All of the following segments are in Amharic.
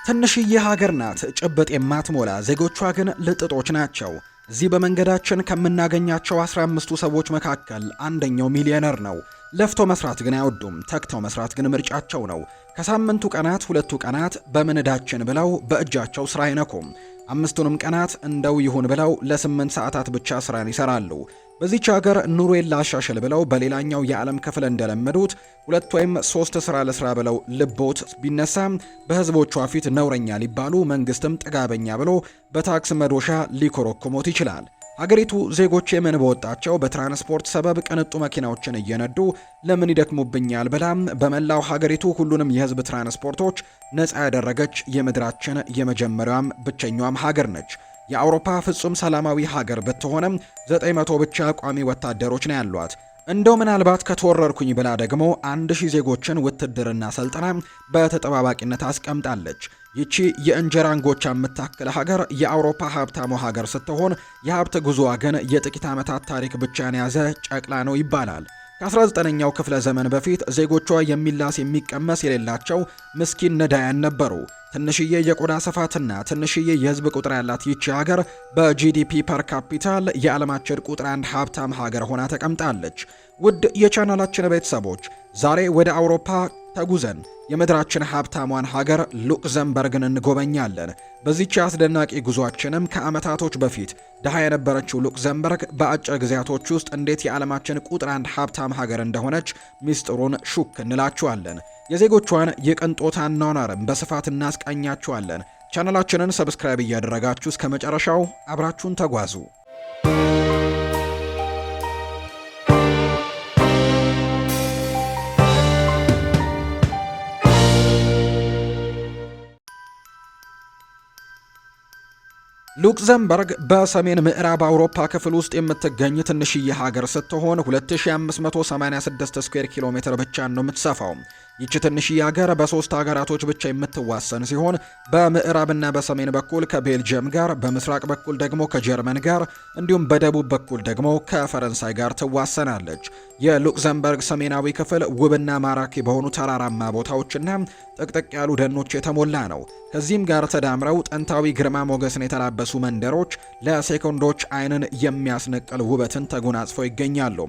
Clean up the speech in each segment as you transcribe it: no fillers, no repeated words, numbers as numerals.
ትንሽዬ ሀገር ናት፣ ጭብጥ የማትሞላ ዜጎቿ ግን ልጥጦች ናቸው። እዚህ በመንገዳችን ከምናገኛቸው 15ቱ ሰዎች መካከል አንደኛው ሚሊዮነር ነው። ለፍቶ መስራት ግን አይወዱም። ተግተው መስራት ግን ምርጫቸው ነው። ከሳምንቱ ቀናት 2ቱ ቀናት በምንዳችን ብለው በእጃቸው ስራ አይነኩም። 5ቱንም ቀናት እንደው ይሁን ብለው ለ8 ሰዓታት ብቻ ስራን ይሰራሉ። በዚች ሀገር ኑሮን ላሻሽል ብለው በሌላኛው የዓለም ክፍል እንደለመዱት 2 ወይም 3 ስራ ለስራ ብለው ልቦት ቢነሳ በህዝቦቿ ፊት ነውረኛ ሊባሉ መንግስትም ጥጋበኛ ብሎ በታክስ መዶሻ ሊኮረኩሞት ይችላል። ሀገሪቱ ዜጎች የምን በወጣቸው በትራንስፖርት ሰበብ ቅንጡ መኪናዎችን እየነዱ ለምን ይደክሙብኛል ብላ በመላው ሀገሪቱ ሁሉንም የህዝብ ትራንስፖርቶች ነፃ ያደረገች የምድራችን የመጀመሪያዋም ብቸኛዋም ሀገር ነች። የአውሮፓ ፍጹም ሰላማዊ ሀገር ብትሆንም 900 ብቻ ቋሚ ወታደሮች ነው ያሏት። እንደው ምናልባት ከተወረርኩኝ ብላ ደግሞ 1000 ዜጎችን ውትድርና ሰልጥና በተጠባባቂነት አስቀምጣለች። ይቺ የእንጀራ እንጎቻ የምታክል ሀገር የአውሮፓ ሀብታሙ ሀገር ስትሆን የሀብት ጉዞዋ ግን የጥቂት ዓመታት ታሪክ ብቻን ያዘ ጨቅላ ነው ይባላል። ከ19ኛው ክፍለ ዘመን በፊት ዜጎቿ የሚላስ የሚቀመስ የሌላቸው ምስኪን ነዳያን ነበሩ። ትንሽዬ የቆዳ ስፋትና ትንሽዬ የህዝብ ቁጥር ያላት ይቺ ሀገር በጂዲፒ ፐር ካፒታል የዓለማችን ቁጥር 1 ሀብታም ሀገር ሆና ተቀምጣለች። ውድ የቻናላችን ቤተሰቦች ዛሬ ወደ አውሮፓ ተጉዘን የምድራችን ሀብታሟን ሀገር ሉክዘምበርግን እንጎበኛለን። በዚህች አስደናቂ ጉዟችንም ከዓመታቶች በፊት ድሃ የነበረችው ሉክዘምበርግ በአጭር ጊዜያቶች ውስጥ እንዴት የዓለማችን ቁጥር 1 ሀብታም ሀገር እንደሆነች ሚስጥሩን ሹክ እንላችኋለን። የዜጎቿን የቅንጦት አኗኗርም በስፋት እናስቃኛችኋለን። ቻናላችንን ሰብስክራይብ እያደረጋችሁ እስከ መጨረሻው አብራችሁን ተጓዙ። ሉክዘምበርግ በሰሜን ምዕራብ አውሮፓ ክፍል ውስጥ የምትገኝ ትንሽዬ ሀገር ስትሆን 2586 ስኩዌር ኪሎ ሜትር ብቻ ነው የምትሰፋው። ይቺ ትንሽዬ ሀገር በሶስት ሀገራቶች ብቻ የምትዋሰን ሲሆን በምዕራብና በሰሜን በኩል ከቤልጅየም ጋር፣ በምስራቅ በኩል ደግሞ ከጀርመን ጋር እንዲሁም በደቡብ በኩል ደግሞ ከፈረንሳይ ጋር ትዋሰናለች። የሉክዘምበርግ ሰሜናዊ ክፍል ውብና ማራኪ በሆኑ ተራራማ ቦታዎችና ጥቅጥቅ ያሉ ደኖች የተሞላ ነው። ከዚህም ጋር ተዳምረው ጥንታዊ ግርማ ሞገስን የተላበሱ መንደሮች ለሴኮንዶች ዓይንን የሚያስነቅል ውበትን ተጎናጽፈው ይገኛሉ።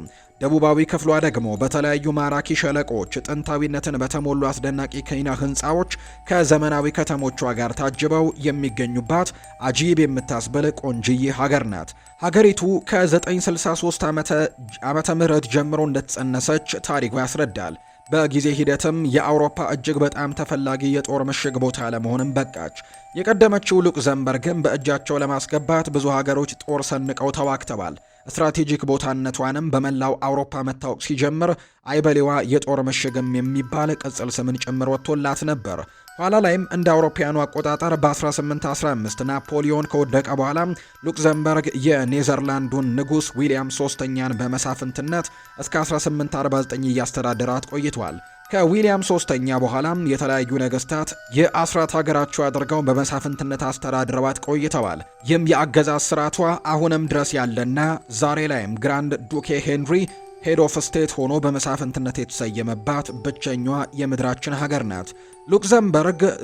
ደቡባዊ ክፍሏ ደግሞ በተለያዩ ማራኪ ሸለቆች፣ ጥንታዊነትን በተሞሉ አስደናቂ ኪነ ህንፃዎች ከዘመናዊ ከተሞቿ ጋር ታጅበው የሚገኙባት አጂብ የምታስብል ቆንጅዬ ሀገር ናት። ሀገሪቱ ከ963 ዓመተ ምህረት ጀምሮ እንደተጸነሰች ታሪኩ ያስረዳል። በጊዜ ሂደትም የአውሮፓ እጅግ በጣም ተፈላጊ የጦር ምሽግ ቦታ ለመሆንም በቃች። የቀደመችው ሉክዘምበርግን በእጃቸው ለማስገባት ብዙ ሀገሮች ጦር ሰንቀው ተዋግተዋል። ስትራቴጂክ ቦታነቷንም በመላው አውሮፓ መታወቅ ሲጀምር አይበሌዋ የጦር ምሽግም የሚባል ቅጽል ስምን ጭምር ወጥቶላት ነበር። ኋላ ላይም እንደ አውሮፓያኑ አቆጣጠር በ1815 ናፖሊዮን ከወደቀ በኋላ ሉክዘምበርግ የኔዘርላንዱን ንጉሥ ዊሊያም ሶስተኛን በመሳፍንትነት እስከ 1849 እያስተዳደራት ቆይቷል። ከዊሊያም ሶስተኛ በኋላም የተለያዩ ነገስታት የአስራት ሀገራቸው አድርገው በመሳፍንትነት አስተዳድረዋት ቆይተዋል። ይህም የአገዛዝ ስርዓቷ አሁንም ድረስ ያለና ዛሬ ላይም ግራንድ ዱኬ ሄንሪ ሄድ ኦፍ ስቴት ሆኖ በመሳፍንትነት የተሰየመባት ብቸኛዋ የምድራችን ሀገር ናት።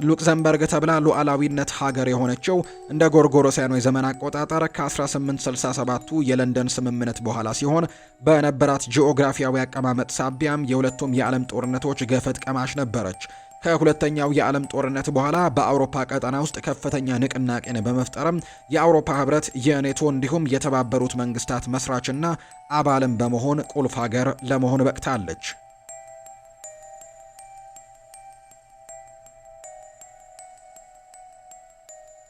ሉክዘምበርግ ተብላ ሉዓላዊነት ሀገር የሆነችው እንደ ጎርጎሮሳውያኑ የዘመን አቆጣጠር ከ1867ቱ የለንደን ስምምነት በኋላ ሲሆን በነበራት ጂኦግራፊያዊ አቀማመጥ ሳቢያም የሁለቱም የዓለም ጦርነቶች ገፈት ቀማሽ ነበረች። ከሁለተኛው የዓለም ጦርነት በኋላ በአውሮፓ ቀጠና ውስጥ ከፍተኛ ንቅናቄን በመፍጠርም የአውሮፓ ህብረት፣ የኔቶ እንዲሁም የተባበሩት መንግስታት መስራችና አባልም በመሆን ቁልፍ ሀገር ለመሆን በቅታለች።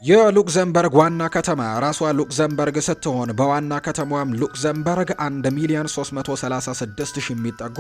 የሉክዘምበርግ ዋና ከተማ ራሷ ሉክዘምበርግ ስትሆን በዋና ከተማዋም ሉክዘምበርግ 1,336,000 የሚጠጉ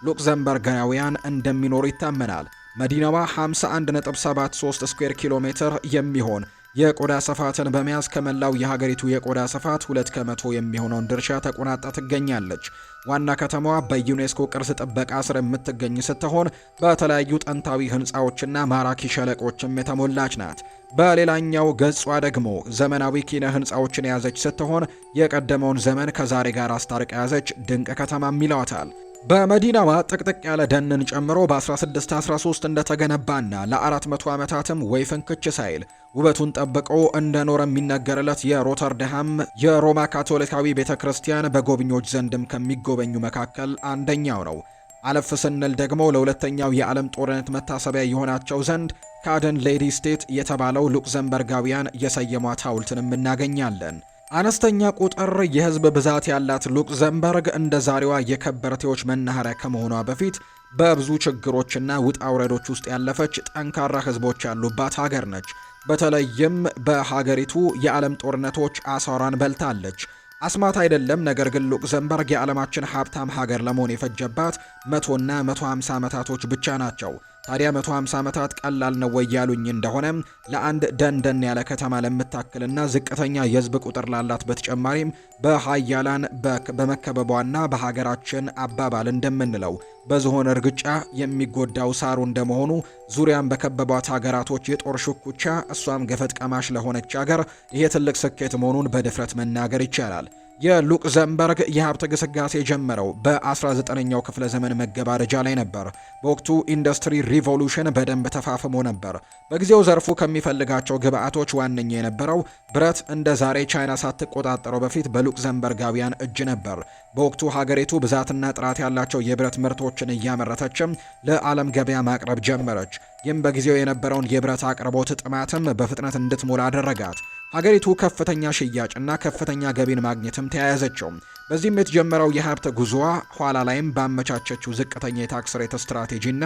ሉክዘምበርጋውያን እንደሚኖሩ ይታመናል። መዲናዋ 51.73 ስኩዌር ኪሎ ሜትር የሚሆን የቆዳ ስፋትን በመያዝ ከመላው የሀገሪቱ የቆዳ ስፋት 2 ከመቶ የሚሆነውን ድርሻ ተቆናጣ ትገኛለች። ዋና ከተማዋ በዩኔስኮ ቅርስ ጥበቃ ስር የምትገኝ ስትሆን በተለያዩ ጥንታዊ ህንፃዎችና ማራኪ ሸለቆችም የተሞላች ናት። በሌላኛው ገጿ ደግሞ ዘመናዊ ኪነ ህንፃዎችን የያዘች ስትሆን የቀደመውን ዘመን ከዛሬ ጋር አስታርቃ ያዘች ድንቅ ከተማም ይለዋታል። በመዲናዋ ጥቅጥቅ ያለ ደንን ጨምሮ በ1613 እንደተገነባና ለ400 ዓመታትም ወይ ፍንክች ሳይል ውበቱን ጠብቆ እንደኖረ የሚነገርለት የሮተርዳም የሮማ ካቶሊካዊ ቤተክርስቲያን በጎብኚዎች ዘንድም ከሚጎበኙ መካከል አንደኛው ነው። አለፍ ስንል ደግሞ ለሁለተኛው የዓለም ጦርነት መታሰቢያ የሆናቸው ዘንድ ካደን ሌዲ ስቴት የተባለው ሉክዘምበርጋውያን የሰየሟት ሐውልትንም እናገኛለን። አነስተኛ ቁጥር የህዝብ ብዛት ያላት ሉክዘምበርግ እንደ ዛሬዋ የከበርቴዎች መናኸሪያ ከመሆኗ በፊት በብዙ ችግሮችና ውጣ ውረዶች ውስጥ ያለፈች ጠንካራ ህዝቦች ያሉባት ሀገር ነች። በተለይም በሀገሪቱ የዓለም ጦርነቶች አሳሯን በልታለች። አስማት አይደለም። ነገር ግን ሉክዘምበርግ የዓለማችን ሀብታም ሀገር ለመሆን የፈጀባት 100ና 150 ዓመታቶች ብቻ ናቸው። ታዲያ 150 ዓመታት ቀላል ነው ወይ ያሉኝ እንደሆነ ለአንድ ደንደን ያለ ከተማ ለምታክልና ዝቅተኛ የህዝብ ቁጥር ላላት በተጨማሪም በሀያላን በመከበቧና በሀገራችን አባባል እንደምንለው በዝሆን እርግጫ የሚጎዳው ሳሩ እንደመሆኑ ዙሪያን በከበቧት ሀገራቶች የጦር ሽኩቻ እሷም ገፈት ቀማሽ ለሆነች ሀገር ይሄ ትልቅ ስኬት መሆኑን በድፍረት መናገር ይቻላል። የሉክዘምበርግ የሀብት ግስጋሴ የጀመረው በ19ኛው ክፍለ ዘመን መገባደጃ ላይ ነበር። በወቅቱ ኢንዱስትሪ ሪቮሉሽን በደንብ ተፋፍሞ ነበር። በጊዜው ዘርፉ ከሚፈልጋቸው ግብአቶች ዋነኛ የነበረው ብረት እንደ ዛሬ ቻይና ሳትቆጣጠረው በፊት በሉክዘምበርጋውያን እጅ ነበር። በወቅቱ ሀገሪቱ ብዛትና ጥራት ያላቸው የብረት ምርቶችን እያመረተችም ለዓለም ገበያ ማቅረብ ጀመረች። ይህም በጊዜው የነበረውን የብረት አቅርቦት ጥማትም በፍጥነት እንድትሞላ አደረጋት። ሀገሪቱ ከፍተኛ ሽያጭና ከፍተኛ ገቢን ማግኘትም ተያያዘችው። በዚህም የተጀመረው የሀብት ጉዞዋ ኋላ ላይም ባመቻቸችው ዝቅተኛ የታክስ ሬት ስትራቴጂና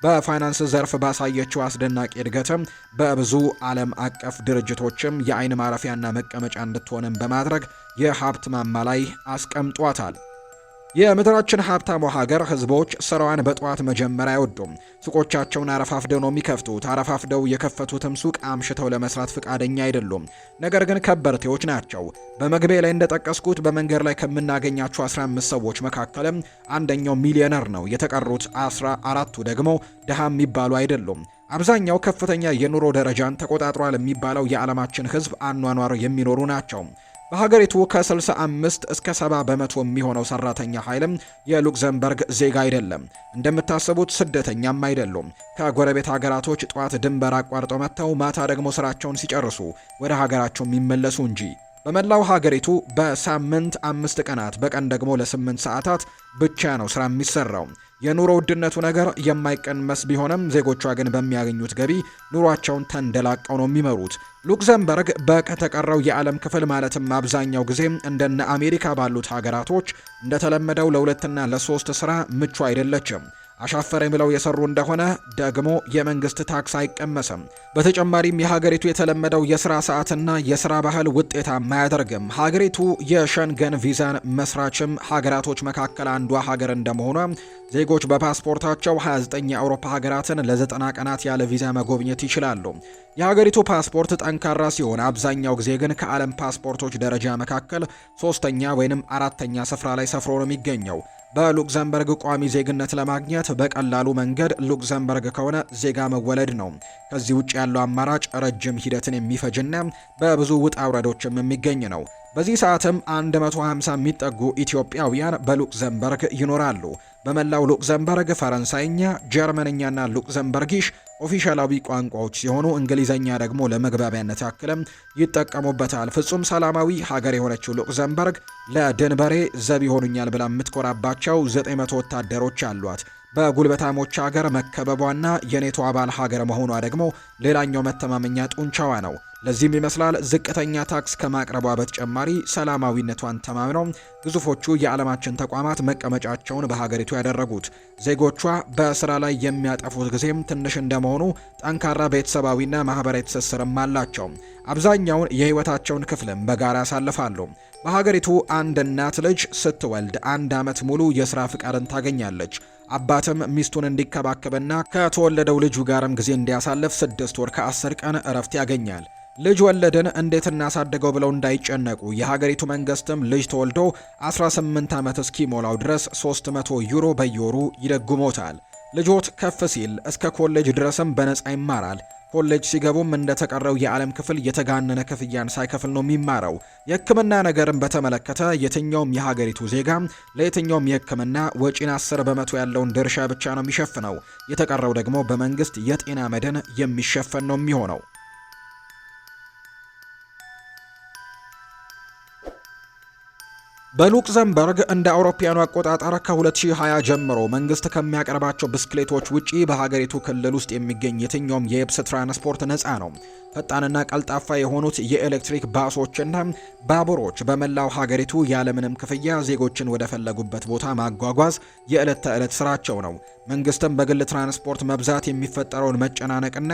በፋይናንስ ዘርፍ ባሳየችው አስደናቂ እድገትም በብዙ ዓለም አቀፍ ድርጅቶችም የአይን ማረፊያና መቀመጫ እንድትሆንም በማድረግ የሀብት ማማ ላይ አስቀምጧታል። የምድራችን ሀብታሙ ሀገር ህዝቦች ስራዋን በጠዋት መጀመሪያ አይወዱም። ሱቆቻቸውን አረፋፍደው ነው የሚከፍቱት። አረፋፍደው የከፈቱትም ሱቅ አምሽተው ለመስራት ፍቃደኛ አይደሉም። ነገር ግን ከበርቴዎች ናቸው። በመግቢያ ላይ እንደጠቀስኩት በመንገድ ላይ ከምናገኛቸው 15 ሰዎች መካከልም አንደኛው ሚሊዮነር ነው። የተቀሩት 14ቱ ደግሞ ድሃ የሚባሉ አይደሉም። አብዛኛው ከፍተኛ የኑሮ ደረጃን ተቆጣጥሯል የሚባለው የዓለማችን ህዝብ አኗኗር የሚኖሩ ናቸው። በሀገሪቱ ከ65 እስከ 70 በመቶ የሚሆነው ሰራተኛ ኃይልም የሉክዘምበርግ ዜጋ አይደለም። እንደምታስቡት ስደተኛም አይደሉም። ከጎረቤት ሀገራቶች ጧት ድንበር አቋርጠው መጥተው ማታ ደግሞ ስራቸውን ሲጨርሱ ወደ ሀገራቸው የሚመለሱ እንጂ። በመላው ሀገሪቱ በሳምንት 5 ቀናት በቀን ደግሞ ለ8 ሰዓታት ብቻ ነው ስራ የሚሰራው። የኑሮ ውድነቱ ነገር የማይቀንመስ ቢሆንም ዜጎቿ ግን በሚያገኙት ገቢ ኑሯቸውን ተንደላቀው ነው የሚመሩት። ሉክዘምበርግ በተቀረው የዓለም ክፍል ማለትም አብዛኛው ጊዜ እንደነ አሜሪካ ባሉት ሀገራቶች እንደተለመደው ለ2 እና ለ3 ስራ ምቹ አይደለችም። አሻፈረኝ ብለው የሰሩ እንደሆነ ደግሞ የመንግስት ታክስ አይቀመስም። በተጨማሪም የሀገሪቱ የተለመደው የስራ ሰዓትና የስራ ባህል ውጤታማ አያደርግም። ሀገሪቱ የሸንገን ቪዛን መስራችም ሀገራቶች መካከል አንዷ ሀገር እንደመሆኗ ዜጎች በፓስፖርታቸው 29 የአውሮፓ ሀገራትን ለ90 ቀናት ያለ ቪዛ መጎብኘት ይችላሉ። የሀገሪቱ ፓስፖርት ጠንካራ ሲሆን አብዛኛው ጊዜ ግን ከዓለም ፓስፖርቶች ደረጃ መካከል 3ኛ ወይንም 4ኛ ስፍራ ላይ ሰፍሮ ነው የሚገኘው። በሉክዘምበርግ ቋሚ ዜግነት ለማግኘት በቀላሉ መንገድ ሉክዘምበርግ ከሆነ ዜጋ መወለድ ነው። ከዚህ ውጭ ያለው አማራጭ ረጅም ሂደትን የሚፈጅና በብዙ ውጣ ውረዶችም የሚገኝ ነው። በዚህ ሰዓትም 150 የሚጠጉ ኢትዮጵያውያን በሉክዘምበርግ ይኖራሉ። በመላው ሉክዘምበርግ ፈረንሳይኛ፣ ጀርመንኛና ሉክዘምበርጊሽ ኦፊሻላዊ ቋንቋዎች ሲሆኑ እንግሊዘኛ ደግሞ ለመግባቢያነት ያክልም ይጠቀሙበታል። ፍጹም ሰላማዊ ሀገር የሆነችው ሉክዘምበርግ ለድንበሬ ዘብ ይሆኑኛል ብላ የምትኮራባቸው 900 ወታደሮች አሏት። በጉልበታሞች ሀገር መከበቧና የኔቶ አባል ሀገር መሆኗ ደግሞ ሌላኛው መተማመኛ ጡንቻዋ ነው። ለዚህም ይመስላል ዝቅተኛ ታክስ ከማቅረቧ በተጨማሪ ሰላማዊነቷን ተማምነው ግዙፎቹ የዓለማችን ተቋማት መቀመጫቸውን በሀገሪቱ ያደረጉት። ዜጎቿ በስራ ላይ የሚያጠፉት ጊዜም ትንሽ እንደመሆኑ ጠንካራ ቤተሰባዊና ማህበራዊ ትስስርም አላቸው። አብዛኛውን የህይወታቸውን ክፍልም በጋራ ያሳልፋሉ። በሀገሪቱ አንድ እናት ልጅ ስትወልድ 1 ዓመት ሙሉ የስራ ፍቃድን ታገኛለች። አባትም ሚስቱን እንዲከባከብና ከተወለደው ልጁ ጋርም ጊዜ እንዲያሳልፍ 6 ወር ከ10 ቀን እረፍት ያገኛል። ልጅ ወለድን እንዴት እናሳድገው ብለው እንዳይጨነቁ የሀገሪቱ መንግስትም ልጅ ተወልዶ 18 ዓመት እስኪሞላው ድረስ 300 ዩሮ በየወሩ ይደጉሞታል። ልጆት ከፍ ሲል እስከ ኮሌጅ ድረስም በነፃ ይማራል። ኮሌጅ ሲገቡም እንደተቀረው የዓለም ክፍል የተጋነነ ክፍያን ሳይከፍል ነው የሚማረው። የሕክምና ነገርን በተመለከተ የትኛውም የሀገሪቱ ዜጋ ለየትኛውም የሕክምና ወጪን 10 በመቶ ያለውን ድርሻ ብቻ ነው የሚሸፍነው። የተቀረው ደግሞ በመንግስት የጤና መድን የሚሸፈን ነው የሚሆነው። በሉክዘምበርግ እንደ አውሮፓውያኑ አቆጣጠር ከ2020 ጀምሮ መንግስት ከሚያቀርባቸው ብስክሌቶች ውጪ በሀገሪቱ ክልል ውስጥ የሚገኝ የትኛውም የየብስ ትራንስፖርት ነፃ ነው። ፈጣንና ቀልጣፋ የሆኑት የኤሌክትሪክ ባሶችና ባቡሮች በመላው ሀገሪቱ ያለምንም ክፍያ ዜጎችን ወደ ፈለጉበት ቦታ ማጓጓዝ የዕለት ተዕለት ስራቸው ነው። መንግስትም በግል ትራንስፖርት መብዛት የሚፈጠረውን መጨናነቅና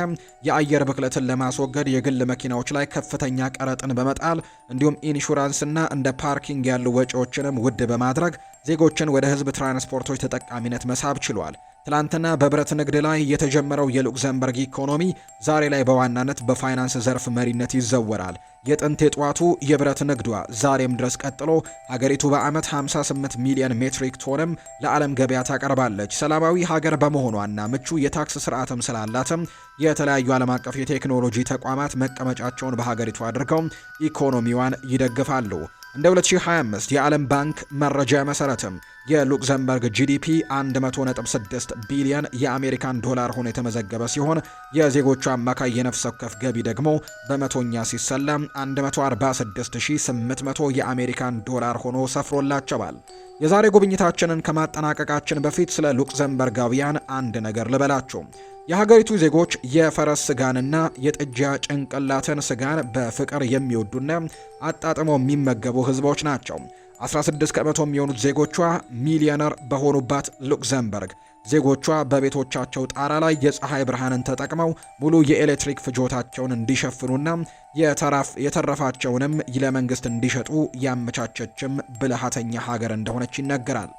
የአየር ብክለትን ለማስወገድ የግል መኪናዎች ላይ ከፍተኛ ቀረጥን በመጣል እንዲሁም ኢንሹራንስና እንደ ፓርኪንግ ያሉ ወጪዎችንም ውድ በማድረግ ዜጎችን ወደ ህዝብ ትራንስፖርቶች ተጠቃሚነት መሳብ ችሏል። ትላንትና በብረት ንግድ ላይ የተጀመረው የሉክዘምበርግ ኢኮኖሚ ዛሬ ላይ በዋናነት በፋይናንስ ዘርፍ መሪነት ይዘወራል። የጥንት የጧቱ የብረት ንግዷ ዛሬም ድረስ ቀጥሎ ሀገሪቱ በዓመት 58 ሚሊዮን ሜትሪክ ቶንም ለዓለም ገበያ ታቀርባለች። ሰላማዊ ሀገር በመሆኗና ምቹ የታክስ ስርዓትም ስላላትም የተለያዩ ዓለም አቀፍ የቴክኖሎጂ ተቋማት መቀመጫቸውን በሀገሪቱ አድርገው ኢኮኖሚዋን ይደግፋሉ። እንደ 2025 የዓለም ባንክ መረጃ መሰረትም የሉክዘምበርግ ጂዲፒ 100.6 ቢሊዮን የአሜሪካን ዶላር ሆኖ የተመዘገበ ሲሆን የዜጎቹ አማካይ የነፍስ ወከፍ ገቢ ደግሞ በመቶኛ ሲሰላ 146800 የአሜሪካን ዶላር ሆኖ ሰፍሮላቸዋል። የዛሬ ጉብኝታችንን ከማጠናቀቃችን በፊት ስለ ሉክዘምበርጋውያን አንድ ነገር ልበላችሁ። የሀገሪቱ ዜጎች የፈረስ ስጋንና የጥጃ ጭንቅላትን ስጋን በፍቅር የሚወዱና አጣጥመው የሚመገቡ ህዝቦች ናቸው። 16 ከመቶ የሚሆኑት ዜጎቿ ሚሊዮነር በሆኑባት ሉክዘምበርግ ዜጎቿ በቤቶቻቸው ጣራ ላይ የፀሐይ ብርሃንን ተጠቅመው ሙሉ የኤሌክትሪክ ፍጆታቸውን እንዲሸፍኑና የተረፋቸውንም ለመንግስት እንዲሸጡ ያመቻቸችም ብልሃተኛ ሀገር እንደሆነች ይነገራል።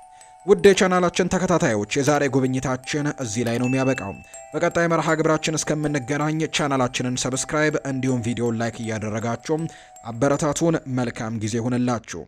ውድ የቻናላችን ተከታታዮች የዛሬ ጉብኝታችን እዚህ ላይ ነው የሚያበቃው። በቀጣይ መርሃ ግብራችን እስከምንገናኝ ቻናላችንን ሰብስክራይብ እንዲሁም ቪዲዮን ላይክ እያደረጋችሁ አበረታቱን። መልካም ጊዜ ይሁንላችሁ።